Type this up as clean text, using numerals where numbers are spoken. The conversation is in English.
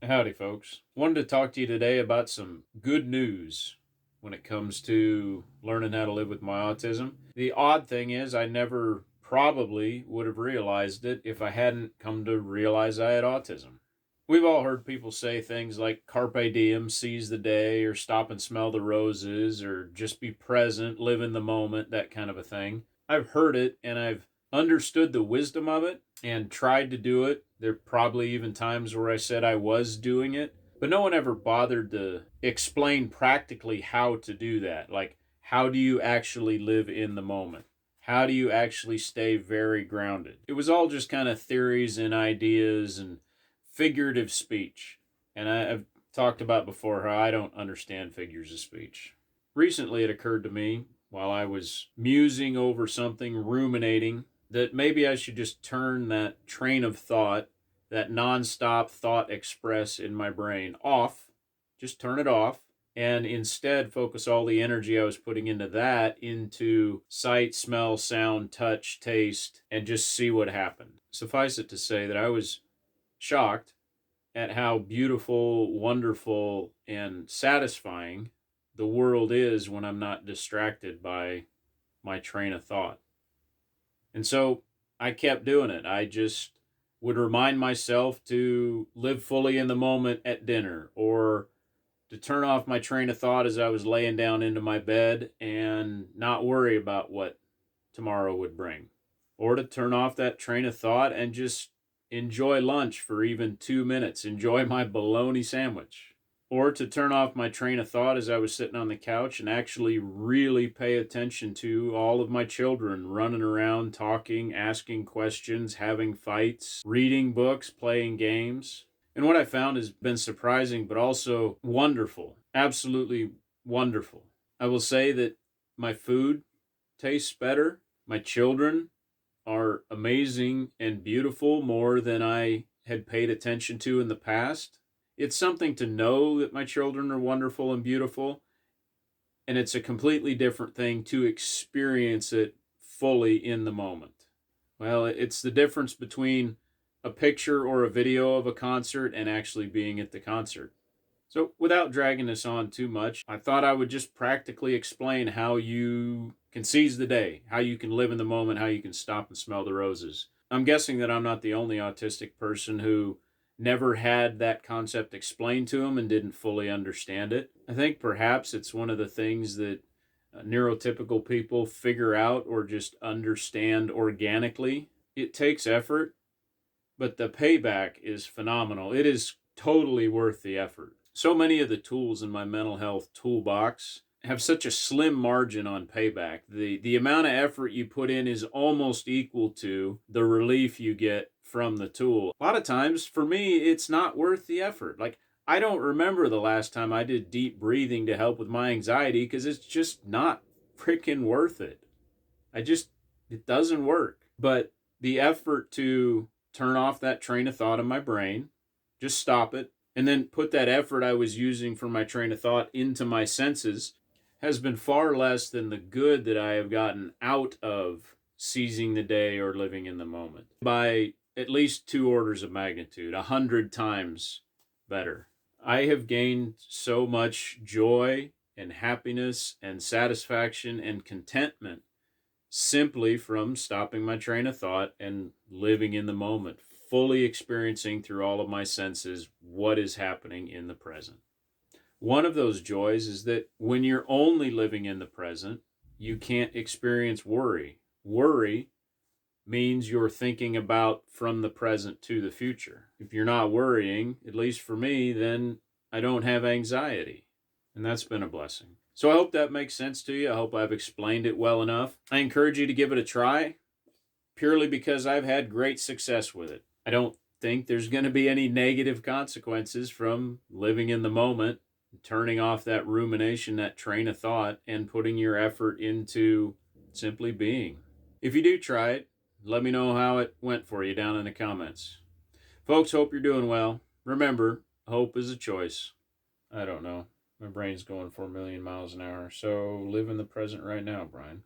Howdy, folks. Wanted to talk to you today about some good news when it comes to learning how to live with my autism. The odd thing is, I never probably would have realized it if I hadn't come to realize I had autism. We've all heard people say things like Carpe Diem, seize the day, or stop and smell the roses, or just be present, live in the moment, that kind of a thing. I've heard it and I've understood the wisdom of it and tried to do it. There are probably even times where I said I was doing it, but no one ever bothered to explain practically how to do that. Like, how do you actually live in the moment? How do you actually stay very grounded? It was all just kind of theories and ideas and figurative speech. And I've talked about before how I don't understand figures of speech. Recently, it occurred to me while I was musing over something, ruminating, that maybe I should just turn that train of thought, that nonstop thought express in my brain off, just turn it off, and instead focus all the energy I was putting into that into sight, smell, sound, touch, taste, and just see what happened. Suffice it to say that I was shocked at how beautiful, wonderful, and satisfying the world is when I'm not distracted by my train of thought. And so I kept doing it. I just would remind myself to live fully in the moment at dinner, or to turn off my train of thought as I was laying down into my bed and not worry about what tomorrow would bring, or to turn off that train of thought and just enjoy lunch for even 2 minutes, enjoy my bologna sandwich, or to turn off my train of thought as I was sitting on the couch and actually really pay attention to all of my children running around, talking, asking questions, having fights, reading books, playing games. And what I found has been surprising, but also wonderful, absolutely wonderful. I will say that my food tastes better. My children are amazing and beautiful, more than I had paid attention to in the past. It's something to know that my children are wonderful and beautiful, and it's a completely different thing to experience it fully in the moment. Well, it's the difference between a picture or a video of a concert and actually being at the concert. So, without dragging this on too much, I thought I would just practically explain how you can seize the day, how you can live in the moment, how you can stop and smell the roses. I'm guessing that I'm not the only autistic person who never had that concept explained to him and didn't fully understand it. I think perhaps it's one of the things that neurotypical people figure out or just understand organically. It takes effort, but the payback is phenomenal. It is totally worth the effort. So many of the tools in my mental health toolbox have such a slim margin on payback. The amount of effort you put in is almost equal to the relief you get from the tool. A lot of times, for me, it's not worth the effort. Like, I don't remember the last time I did deep breathing to help with my anxiety because it's just not freaking worth it. It doesn't work. But the effort to turn off that train of thought in my brain, just stop it, and then put that effort I was using for my train of thought into my senses has been far less than the good that I have gotten out of seizing the day or living in the moment. By at least 2 orders of magnitude, 100 times better. I have gained so much joy and happiness and satisfaction and contentment simply from stopping my train of thought and living in the moment, fully experiencing through all of my senses what is happening in the present. One of those joys is that when you're only living in the present, you can't experience worry. Worry means you're thinking about from the present to the future. If you're not worrying, at least for me, then I don't have anxiety. And that's been a blessing. So I hope that makes sense to you. I hope I've explained it well enough. I encourage you to give it a try, purely because I've had great success with it. I don't think there's going to be any negative consequences from living in the moment, turning off that rumination, that train of thought, and putting your effort into simply being. If you do try it, let me know how it went for you down in the comments. Folks, hope you're doing well. Remember, hope is a choice. I don't know. My brain's going 4 million miles an hour, so live in the present right now, Brian.